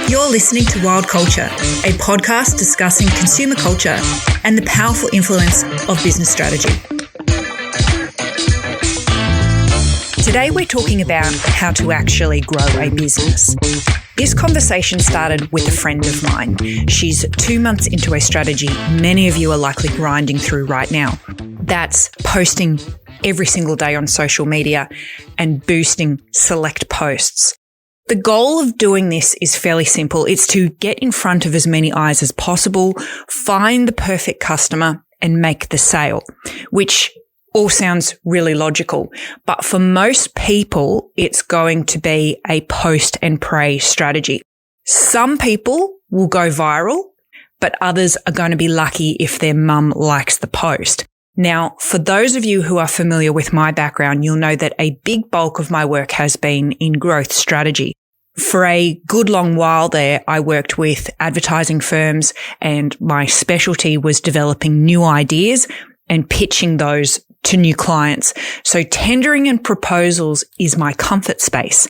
You're listening to Wild Culture, a podcast discussing consumer culture and the powerful influence of business strategy. Today we're talking about how to actually grow a business. This conversation started with a friend of mine. She's 2 months into a strategy many of you are likely grinding through right now. That's posting every single day on social media and boosting select posts. The goal of doing this is fairly simple. It's to get in front of as many eyes as possible, find the perfect customer and make the sale, which all sounds really logical. But for most people, it's going to be a post and pray strategy. Some people will go viral, but others are going to be lucky if their mum likes the post. Now, for those of you who are familiar with my background, you'll know that a big bulk of my work has been in growth strategy. For a good long while there, I worked with advertising firms and my specialty was developing new ideas and pitching those to new clients. So tendering and proposals is my comfort space.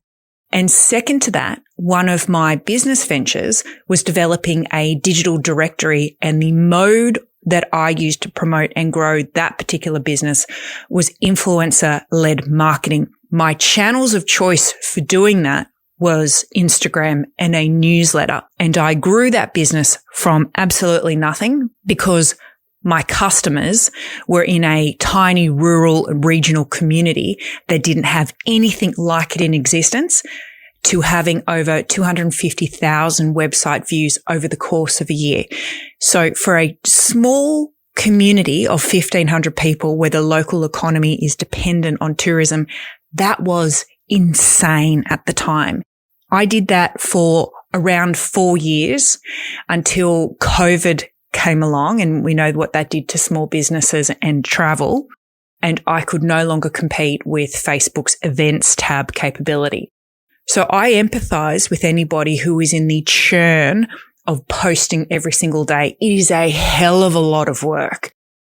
And second to that, one of my business ventures was developing a digital directory, and the mode that I used to promote and grow that particular business was influencer-led marketing. My channels of choice for doing that was Instagram and a newsletter. And I grew that business from absolutely nothing because my customers were in a tiny rural and regional community that didn't have anything like it in existence to having over 250,000 website views over the course of a year. So for a small community of 1,500 people where the local economy is dependent on tourism, that was insane at the time. I did that for around 4 years until COVID came along, and we know what that did to small businesses and travel. And I could no longer compete with Facebook's events tab capability. So I empathize with anybody who is in the churn of posting every single day. It is a hell of a lot of work.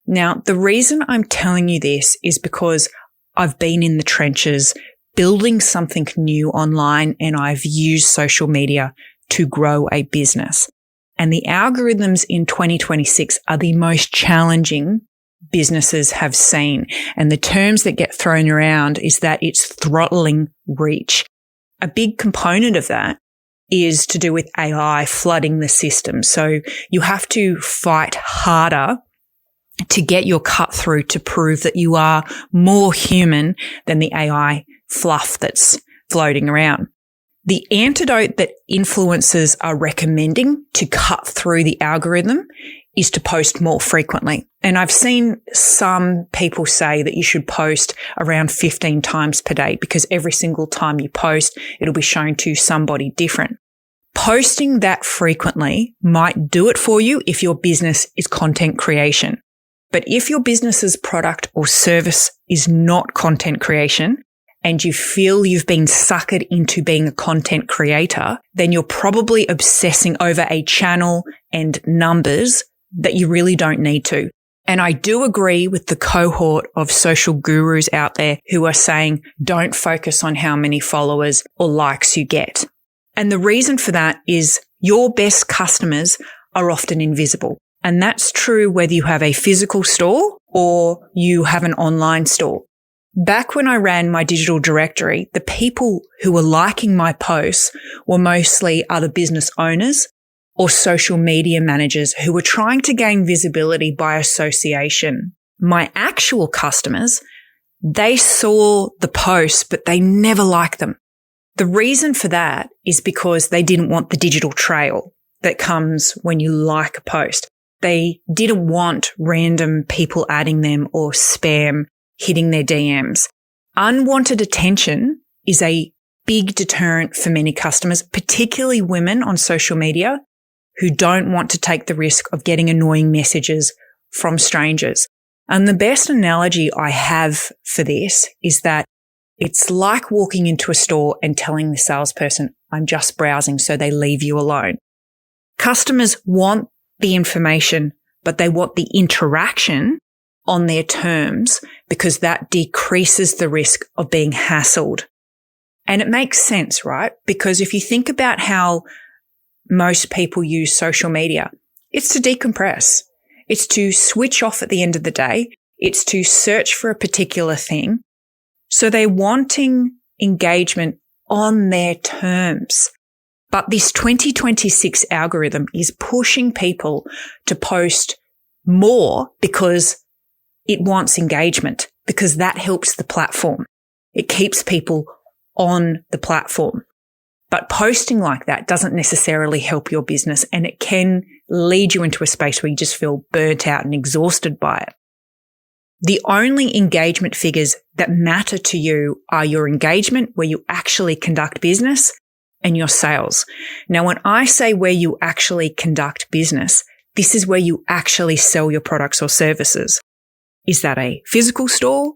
Now, the reason I'm telling you this is because I've been in the trenches building something new online, and I've used social media to grow a business. And the algorithms in 2026 are the most challenging businesses have seen. And the terms that get thrown around is that it's throttling reach. A big component of that is to do with AI flooding the system. So you have to fight harder to get your cut through to prove that you are more human than the AI fluff that's floating around. The antidote that influencers are recommending to cut through the algorithm is to post more frequently. And I've seen some people say that you should post around 15 times per day because every single time you post, it'll be shown to somebody different. Posting that frequently might do it for you if your business is content creation. But if your business's product or service is not content creation, and you feel you've been suckered into being a content creator, then you're probably obsessing over a channel and numbers that you really don't need to. And I do agree with the cohort of social gurus out there who are saying, don't focus on how many followers or likes you get. And the reason for that is your best customers are often invisible. And that's true whether you have a physical store or you have an online store. Back when I ran my digital directory, the people who were liking my posts were mostly other business owners or social media managers who were trying to gain visibility by association. My actual customers, they saw the posts, but they never liked them. The reason for that is because they didn't want the digital trail that comes when you like a post. They didn't want random people adding them or spam hitting their DMs. Unwanted attention is a big deterrent for many customers, particularly women on social media who don't want to take the risk of getting annoying messages from strangers. And the best analogy I have for this is that it's like walking into a store and telling the salesperson, I'm just browsing, so they leave you alone. Customers want the information, but they want the interaction on their terms because that decreases the risk of being hassled. And it makes sense, right? Because if you think about how most people use social media, it's to decompress. It's to switch off at the end of the day. It's to search for a particular thing. So they're wanting engagement on their terms. But this 2026 algorithm is pushing people to post more because it wants engagement, because that helps the platform. It keeps people on the platform. But posting like that doesn't necessarily help your business, and it can lead you into a space where you just feel burnt out and exhausted by it. The only engagement figures that matter to you are your engagement where you actually conduct business and your sales. Now, when I say where you actually conduct business, this is where you actually sell your products or services. Is that a physical store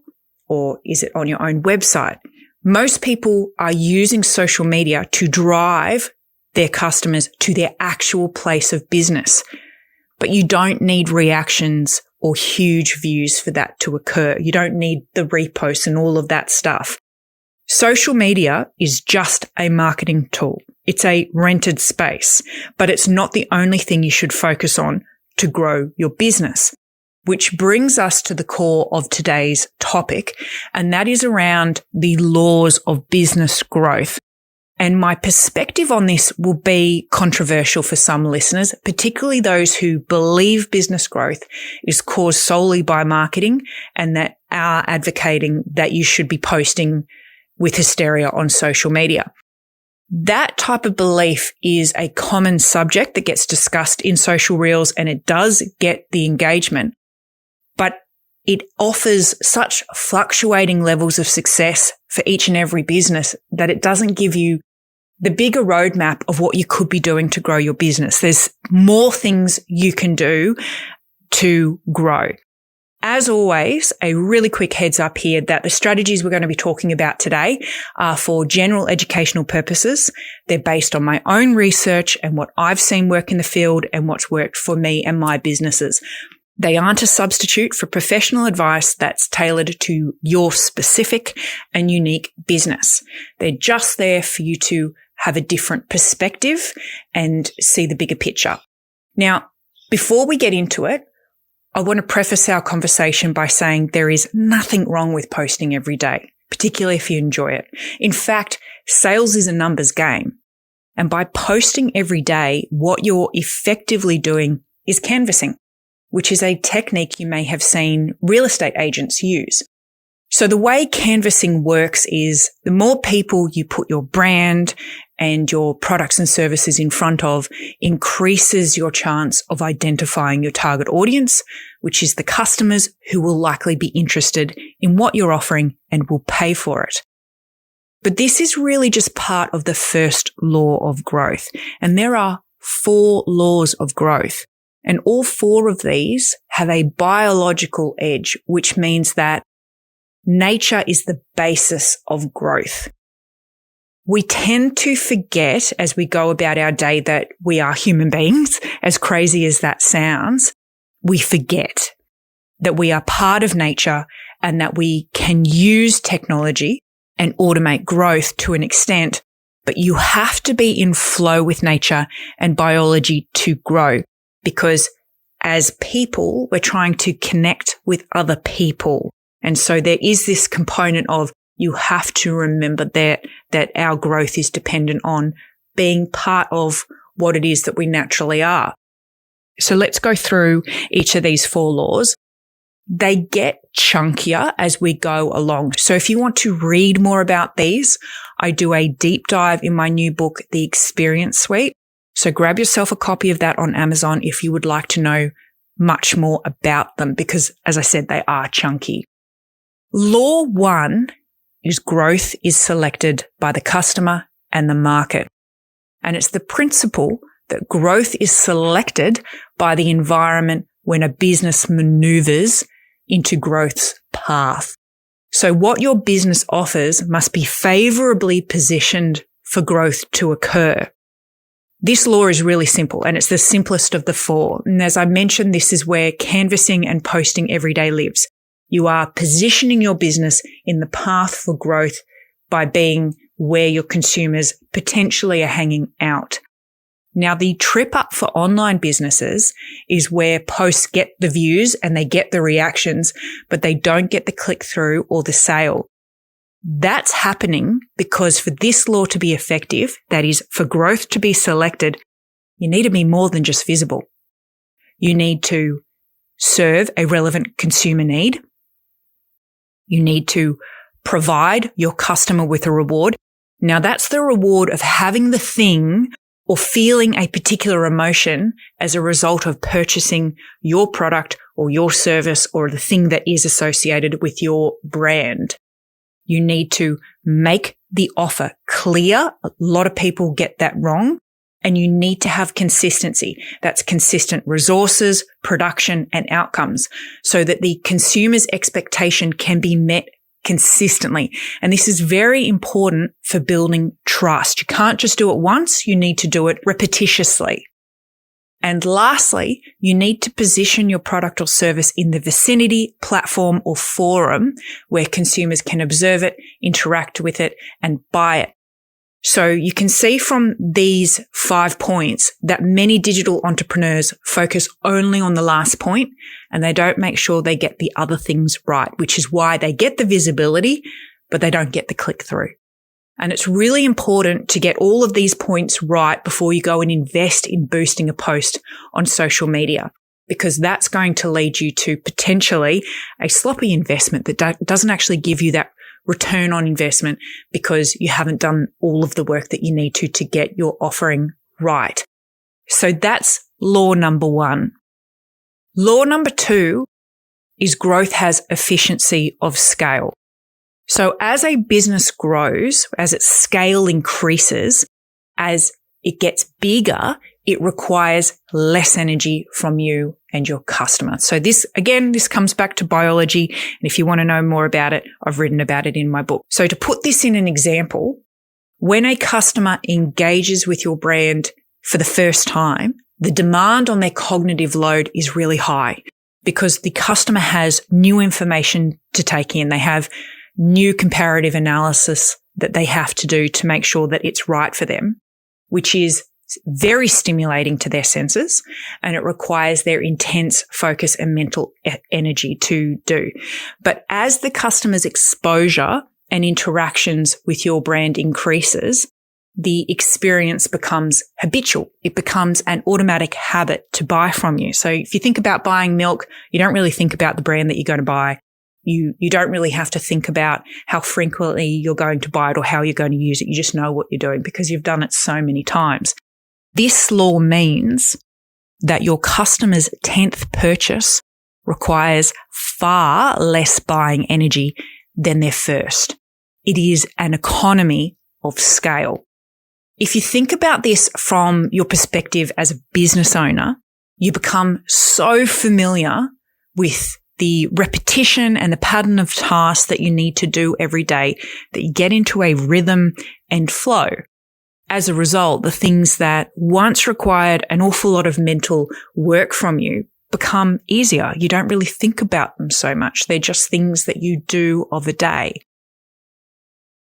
or is it on your own website? Most people are using social media to drive their customers to their actual place of business. But you don't need reactions or huge views for that to occur. You don't need the reposts and all of that stuff. Social media is just a marketing tool. It's a rented space, but it's not the only thing you should focus on to grow your business. Which brings us to the core of today's topic, and that is around the laws of business growth. And my perspective on this will be controversial for some listeners, particularly those who believe business growth is caused solely by marketing and that are advocating that you should be posting with hysteria on social media. That type of belief is a common subject that gets discussed in social reels, and it does get the engagement. But it offers such fluctuating levels of success for each and every business that it doesn't give you the bigger roadmap of what you could be doing to grow your business. There's more things you can do to grow. As always, a really quick heads up here that the strategies we're going to be talking about today are for general educational purposes. They're based on my own research and what I've seen work in the field and what's worked for me and my businesses. They aren't a substitute for professional advice that's tailored to your specific and unique business. They're just there for you to have a different perspective and see the bigger picture. Now, before we get into it, I want to preface our conversation by saying there is nothing wrong with posting every day, particularly if you enjoy it. In fact, sales is a numbers game. And by posting every day, what you're effectively doing is canvassing, which is a technique you may have seen real estate agents use. So the way canvassing works is the more people you put your brand and your products and services in front of increases your chance of identifying your target audience, which is the customers who will likely be interested in what you're offering and will pay for it. But this is really just part of the first law of growth. And there are 4 laws of growth. And all 4 of these have a biological edge, which means that nature is the basis of growth. We tend to forget as we go about our day that we are human beings, as crazy as that sounds. We forget that we are part of nature and that we can use technology and automate growth to an extent, but you have to be in flow with nature and biology to grow. Because as people, we're trying to connect with other people. And so there is this component of you have to remember that our growth is dependent on being part of what it is that we naturally are. So let's go through each of these 4 laws. They get chunkier as we go along. So if you want to read more about these, I do a deep dive in my new book, The Experience Suite. So grab yourself a copy of that on Amazon if you would like to know much more about them, because as I said, they are chunky. Law 1 is growth is selected by the customer and the market. And it's the principle that growth is selected by the environment when a business maneuvers into growth's path. So what your business offers must be favorably positioned for growth to occur. This law is really simple, and it's the simplest of the 4. And as I mentioned, this is where canvassing and posting every day lives. You are positioning your business in the path for growth by being where your consumers potentially are hanging out. Now, the trip up for online businesses is where posts get the views and they get the reactions, but they don't get the click through or the sale. That's happening because for this law to be effective, that is, for growth to be selected, you need to be more than just visible. You need to serve a relevant consumer need. You need to provide your customer with a reward. Now, that's the reward of having the thing or feeling a particular emotion as a result of purchasing your product or your service or the thing that is associated with your brand. You need to make the offer clear. A lot of people get that wrong. And you need to have consistency. That's consistent resources, production, and outcomes so that the consumer's expectation can be met consistently. And this is very important for building trust. You can't just do it once. You need to do it repetitiously. And lastly, you need to position your product or service in the vicinity, platform, or forum where consumers can observe it, interact with it, and buy it. So you can see from these 5 points that many digital entrepreneurs focus only on the last point and they don't make sure they get the other things right, which is why they get the visibility, but they don't get the click through. And it's really important to get all of these points right before you go and invest in boosting a post on social media, because that's going to lead you to potentially a sloppy investment that doesn't actually give you that return on investment because you haven't done all of the work that you need to get your offering right. So that's law number 1. Law number 2 is growth has efficiency of scale. So as a business grows, as its scale increases, as it gets bigger, it requires less energy from you and your customer. So this comes back to biology. And if you want to know more about it, I've written about it in my book. So to put this in an example, when a customer engages with your brand for the first time, the demand on their cognitive load is really high because the customer has new information to take in. They have new comparative analysis that they have to do to make sure that it's right for them, which is very stimulating to their senses, and it requires their intense focus and mental energy to do. But as the customer's exposure and interactions with your brand increases, the experience becomes habitual. It becomes an automatic habit to buy from you. So if you think about buying milk, you don't really think about the brand that you're going to buy. You don't really have to think about how frequently you're going to buy it or how you're going to use it. You just know what you're doing because you've done it so many times. This law means that your customer's 10th purchase requires far less buying energy than their first. It is an economy of scale. If you think about this from your perspective as a business owner, you become so familiar with the repetition and the pattern of tasks that you need to do every day that you get into a rhythm and flow. As a result, the things that once required an awful lot of mental work from you become easier. You don't really think about them so much. They're just things that you do of a day.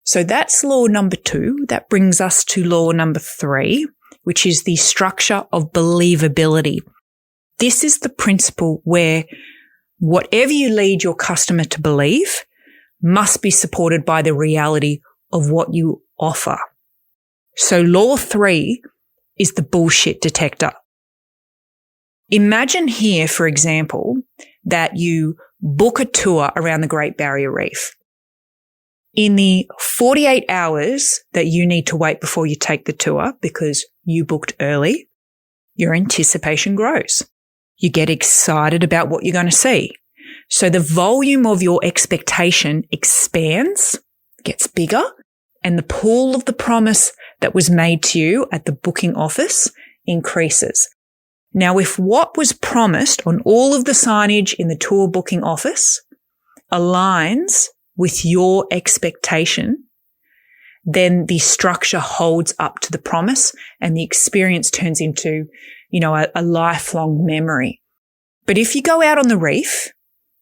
So that's law number 2. That brings us to law number 3, which is the structure of believability. This is the principle where whatever you lead your customer to believe must be supported by the reality of what you offer. So law 3 is the bullshit detector. Imagine here, for example, that you book a tour around the Great Barrier Reef. In the 48 hours that you need to wait before you take the tour because you booked early, your anticipation grows. You get excited about what you're going to see. So the volume of your expectation expands, gets bigger, and the pool of the promise that was made to you at the booking office increases. Now, if what was promised on all of the signage in the tour booking office aligns with your expectation, then the structure holds up to the promise and the experience turns into, a lifelong memory. But if you go out on the reef,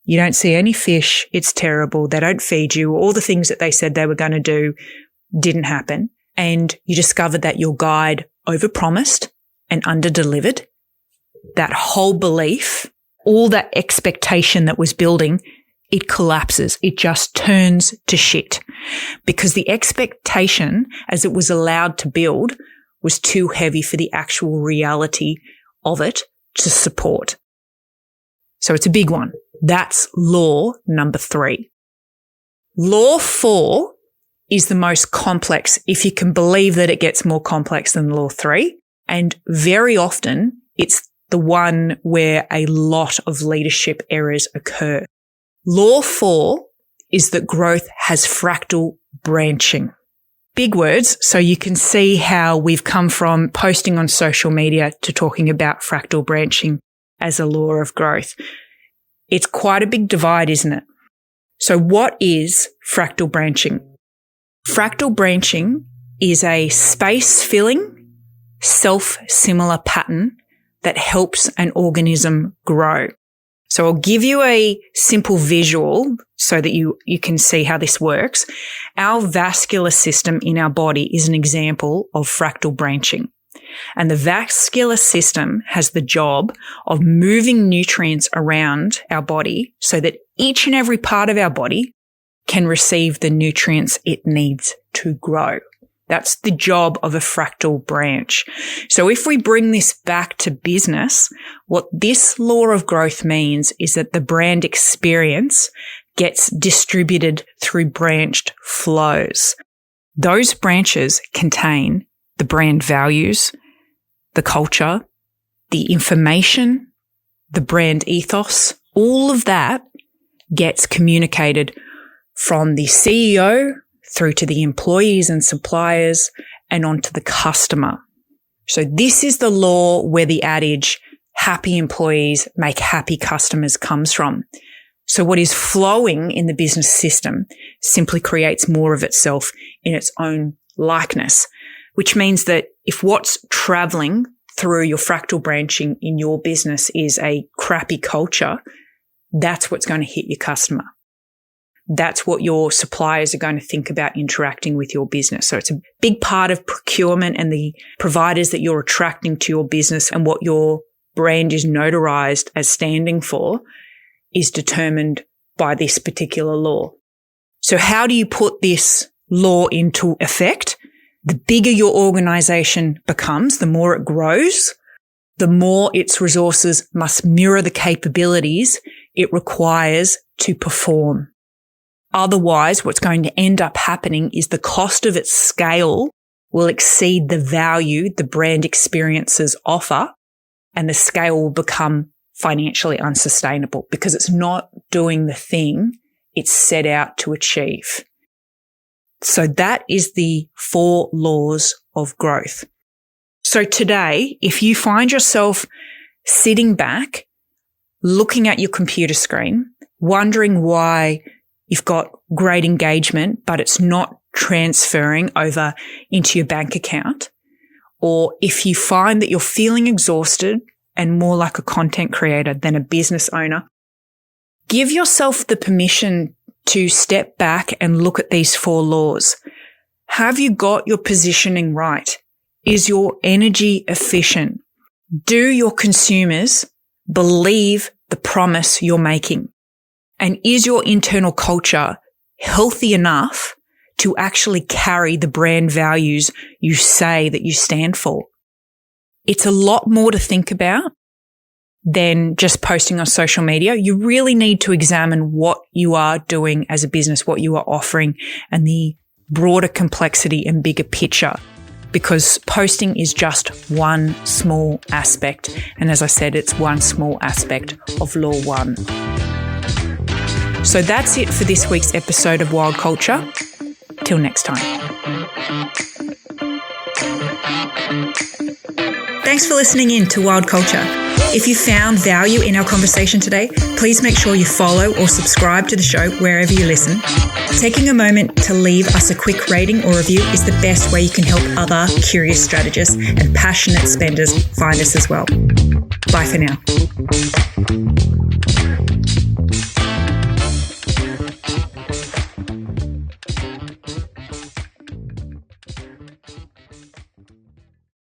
you don't see any fish, it's terrible, they don't feed you, all the things that they said they were going to do, didn't happen, and you discovered that your guide overpromised and underdelivered, that whole belief, all that expectation that was building, it collapses. It just turns to shit because the expectation as it was allowed to build was too heavy for the actual reality of it to support. So it's a big one. That's law number 3. Law 4 is the most complex, if you can believe that it gets more complex than law 3. And very often it's the one where a lot of leadership errors occur. Law 4 is that growth has fractal branching. Big words, so you can see how we've come from posting on social media to talking about fractal branching as a law of growth. It's quite a big divide, isn't it? So what is fractal branching? Fractal branching is a space-filling, self-similar pattern that helps an organism grow. So I'll give you a simple visual so that you can see how this works. Our vascular system in our body is an example of fractal branching. And the vascular system has the job of moving nutrients around our body so that each and every part of our body can receive the nutrients it needs to grow. That's the job of a fractal branch. So if we bring this back to business, what this law of growth means is that the brand experience gets distributed through branched flows. Those branches contain the brand values, the culture, the information, the brand ethos. All of that gets communicated from the CEO through to the employees and suppliers and onto the customer. So this is the law where the adage, happy employees make happy customers, comes from. So what is flowing in the business system simply creates more of itself in its own likeness, which means that if what's traveling through your fractal branching in your business is a crappy culture, that's what's going to hit your customer. That's what your suppliers are going to think about interacting with your business. So it's a big part of procurement and the providers that you're attracting to your business and what your brand is notarized as standing for is determined by this particular law. So how do you put this law into effect? The bigger your organization becomes, the more it grows, the more its resources must mirror the capabilities it requires to perform. Otherwise, what's going to end up happening is the cost of its scale will exceed the value the brand experiences offer, and the scale will become financially unsustainable because it's not doing the thing it's set out to achieve. So that is the 4 laws of growth. So today, if you find yourself sitting back, looking at your computer screen, wondering why you've got great engagement, but it's not transferring over into your bank account, or if you find that you're feeling exhausted and more like a content creator than a business owner, give yourself the permission to step back and look at these 4 laws. Have you got your positioning right? Is your energy efficient? Do your consumers believe the promise you're making? And is your internal culture healthy enough to actually carry the brand values you say that you stand for? It's a lot more to think about than just posting on social media. You really need to examine what you are doing as a business, what you are offering, and the broader complexity and bigger picture, because posting is just one small aspect. And as I said, it's one small aspect of Law 1. So that's it for this week's episode of Wild Culture. Till next time. Thanks for listening in to Wild Culture. If you found value in our conversation today, please make sure you follow or subscribe to the show wherever you listen. Taking a moment to leave us a quick rating or review is the best way you can help other curious strategists and passionate spenders find us as well. Bye for now.